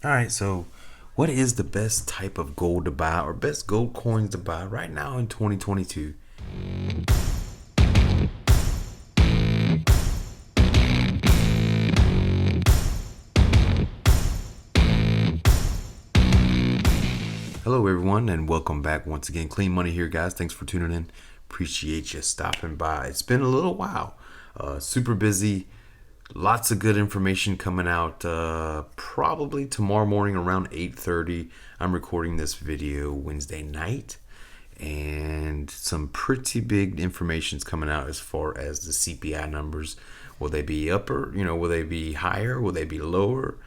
All right, so what is the best type of gold to buy or best gold coins to buy right now in 2022? Hello, everyone, and welcome back once again. Clean Money here, guys. Thanks for tuning in. Appreciate you stopping by. It's been a little while. Super busy. Lots of good information coming out. Probably tomorrow morning around 8:30. I'm recording this video Wednesday night, and some pretty big information's coming out as far as the CPI numbers. Will they be upper? Will they be higher? Will they be lower?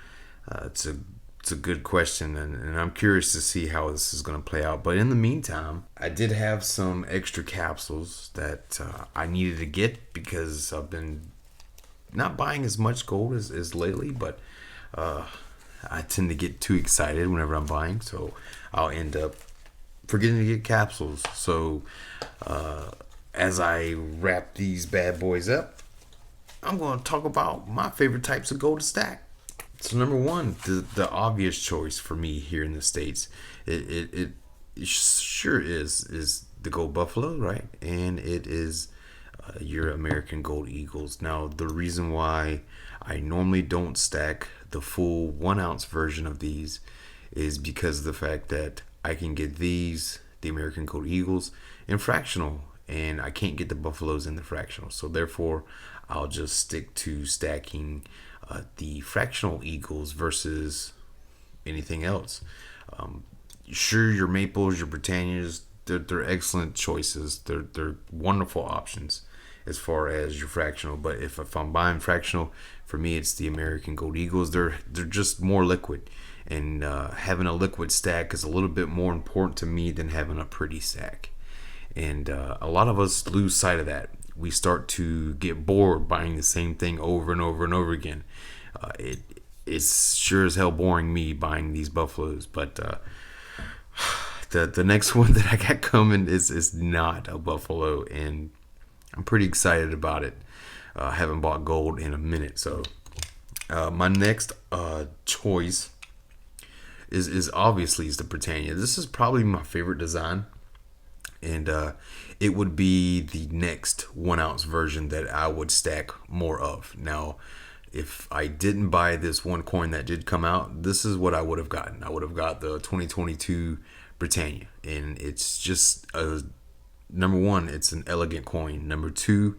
It's a good question, and I'm curious to see how this is going to play out. But in the meantime, I did have some extra capsules that I needed to get because I've been not buying as much gold as lately, but I tend to get too excited whenever I'm buying, so I'll end up forgetting to get capsules. So as I wrap these bad boys up, I'm going to talk about my favorite types of gold to stack. So number one, the obvious choice for me here in the States, it sure is the gold buffalo, right? And it is your American gold eagles. Now the reason why I normally don't stack the full 1 ounce version of these is because of the fact that I can get these, the American gold eagles, in fractional, and I can't get the buffaloes in the fractional. So therefore, I'll just stick to stacking the fractional eagles versus anything else. Sure, your maples, your Britannias, they're excellent choices. They're wonderful options as far as your fractional. But if I'm buying fractional, for me it's the American Gold Eagles. They're just more liquid, and having a liquid stack is a little bit more important to me than having a pretty stack. And a lot of us lose sight of that. We start to get bored buying the same thing over and over and over again. It's sure as hell boring me buying these buffaloes, but the next one that I got coming is not a buffalo, and I'm pretty excited about it. I haven't bought gold in a minute, so my next choice is obviously is the Britannia. This is probably my favorite design, and it would be the next 1 ounce version that I would stack more of. Now, if I didn't buy this one coin that did come out, this is what I would have gotten. I would have got the 2022 Britannia, and it's just number one, it's an elegant coin. Number two,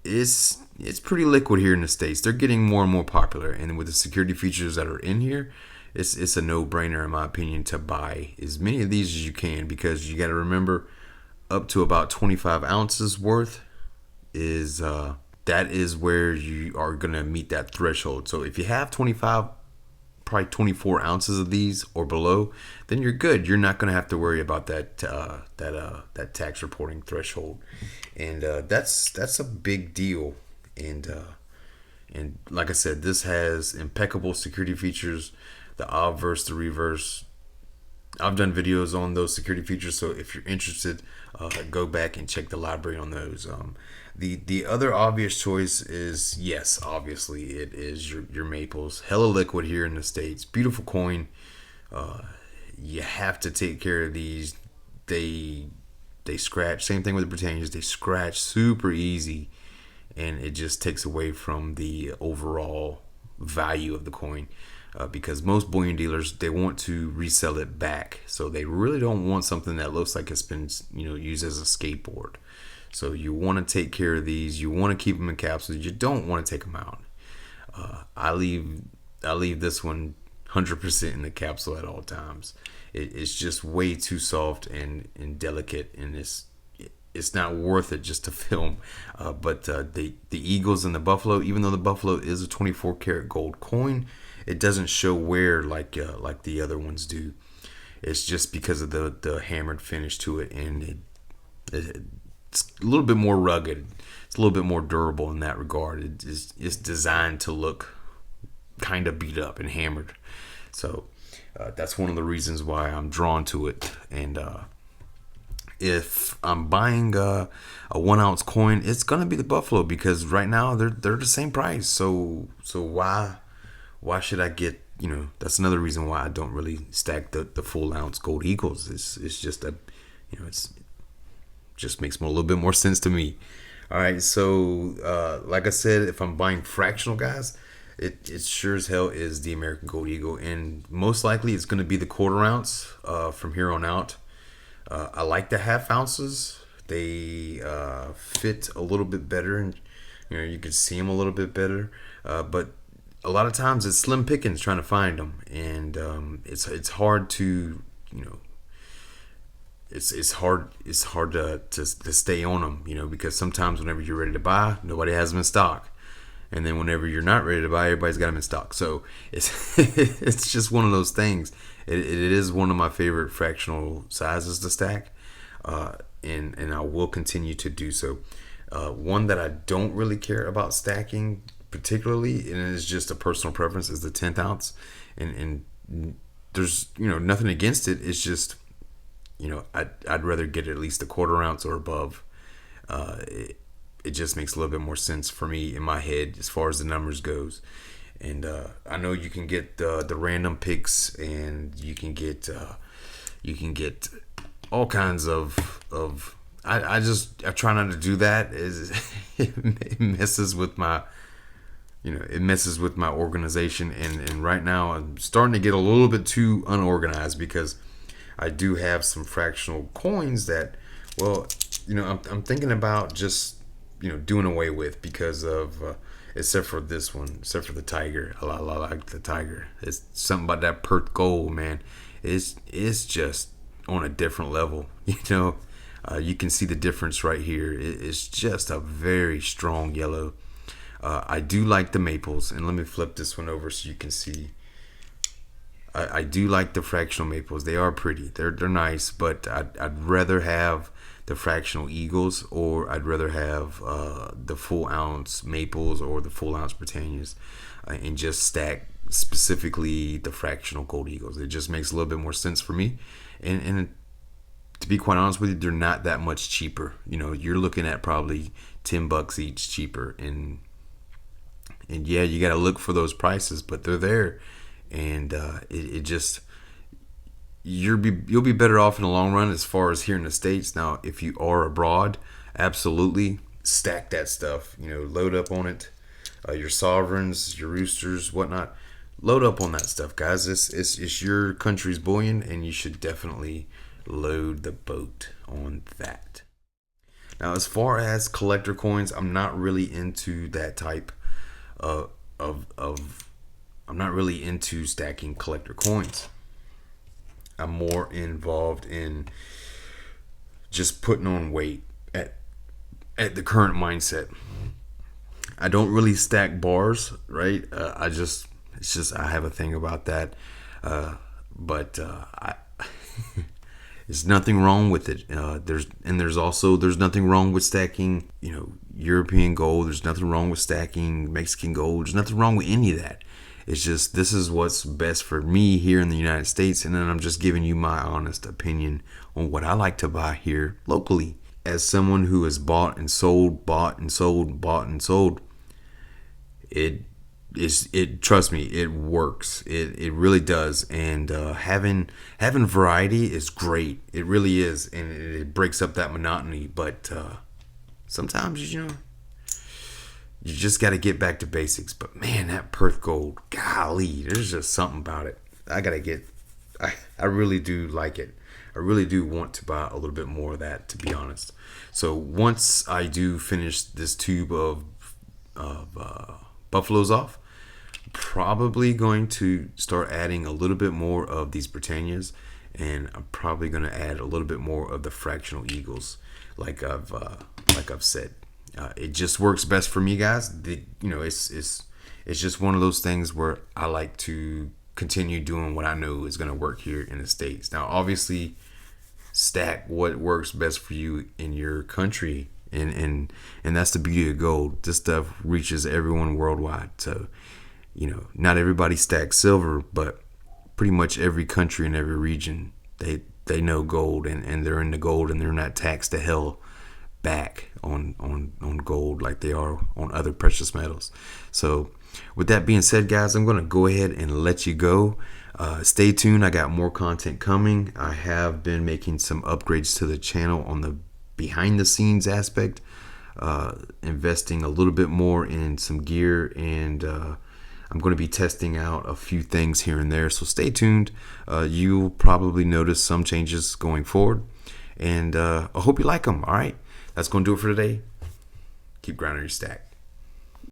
it's pretty liquid here in the States. They're getting more and more popular, and with the security features that are in here, it's a no-brainer in my opinion to buy as many of these as you can, because you got to remember, up to about 25 ounces worth is that is where you are gonna meet that threshold. So if you have 25, probably 24 ounces of these or below, then you're good. You're not gonna have to worry about that tax reporting threshold, and that's a big deal. And like I said, this has impeccable security features. The obverse, the reverse. I've done videos on those security features, so if you're interested, go back and check the library on those. The other obvious choice is, yes, obviously it is your maples. Hella liquid here in the States. Beautiful coin. You have to take care of these. They scratch. Same thing with the Britannias. They scratch super easy, and it just takes away from the overall value of the coin. Because most bullion dealers, they want to resell it back, so they really don't want something that looks like it's been used as a skateboard. So you want to take care of these. You want to keep them in capsules. You don't want to take them out. I leave this one 100% in the capsule at all times. It's just way too soft and delicate, and it's not worth it just to film. But the Eagles and the Buffalo, even though the Buffalo is a 24 karat gold coin, it doesn't show wear like the other ones do. It's just because of the hammered finish to it, and it's a little bit more rugged. It's a little bit more durable in that regard. It's designed to look kind of beat up and hammered. So that's one of the reasons why I'm drawn to it. And if I'm buying a 1 ounce coin, it's gonna be the Buffalo, because right now they're the same price. So why should I get, that's another reason why I don't really stack the full ounce gold eagles. It's just it's just makes a little bit more sense to me. All right, so like I said, if I'm buying fractional, guys, it sure as hell is the American Gold Eagle, and most likely it's going to be the quarter ounce from here on out. I like the half ounces. They fit a little bit better, and you can see them a little bit better. But a lot of times it's slim pickings trying to find them, and it's hard to it's hard to stay on them, because sometimes whenever you're ready to buy, nobody has them in stock, and then whenever you're not ready to buy, everybody's got them in stock. So it's it's just one of those things. It is one of my favorite fractional sizes to stack, and I will continue to do so. One that I don't really care about stacking particularly, and it's just a personal preference, is the 10th ounce, and there's nothing against it. It's just I'd rather get at least a quarter ounce or above. It just makes a little bit more sense for me in my head as far as the numbers goes. And I know you can get the random picks, and you can get all kinds of I try not to do that. It messes with my organization, and right now I'm starting to get a little bit too unorganized, because I do have some fractional coins that, well, I'm thinking about just doing away with, because of except for this one, except for the tiger. I like the tiger. It's something about that Perth gold, man. It's just on a different level. You can see the difference right here. It's just a very strong yellow. I do like the maples, and let me flip this one over so you can see. I do like the fractional maples. They are pretty. They're nice, but I'd rather have the fractional eagles, or I'd rather have the full ounce maples or the full ounce Britannias, and just stack specifically the fractional gold eagles. It just makes a little bit more sense for me, and to be quite honest with you, they're not that much cheaper. You're looking at probably $10 each cheaper, and yeah, you got to look for those prices, but they're there, and it just you'll be better off in the long run as far as here in the States. Now, if you are abroad, absolutely stack that stuff. Load up on it. Your sovereigns, your roosters, whatnot. Load up on that stuff, guys. It's your country's bullion, and you should definitely load the boat on that. Now, as far as collector coins, I'm not really into that type of I'm not really into stacking collector coins. I'm more involved in just putting on weight at the current mindset. I don't really stack bars, right? I have a thing about that, but there's nothing wrong with it. There's nothing wrong with stacking, European gold. There's nothing wrong with stacking Mexican gold. There's nothing wrong with any of that. It's just, this is what's best for me here in the United States, and then I'm just giving you my honest opinion on what I like to buy here locally. As someone who has bought and sold, trust me, it works. It really does. And having variety is great. It really is, and it breaks up that monotony. But sometimes you just got to get back to basics. But man, that Perth gold, golly, there's just something about it. I really do like it. I really do want to buy a little bit more of that, to be honest. So once I do finish this tube of buffaloes off, probably going to start adding a little bit more of these Britannias, and I'm probably going to add a little bit more of the fractional eagles, like I've said. It just works best for me, guys. It's just one of those things where I like to continue doing what I know is going to work here in the States. Now, obviously, stack what works best for you in your country, and that's the beauty of gold. This stuff reaches everyone worldwide. So, not everybody stacks silver, but pretty much every country in every region, they know gold, and they're into gold, and they're not taxed to hell back on gold like they are on other precious metals. So with that being said, guys, I'm going to go ahead and let you go. Stay tuned. I got more content coming. I have been making some upgrades to the channel on the behind the scenes aspect, investing a little bit more in some gear, and I'm going to be testing out a few things here and there. So stay tuned. You'll probably notice some changes going forward, and I hope you like them. All right, that's going to do it for today. Keep grinding your stack.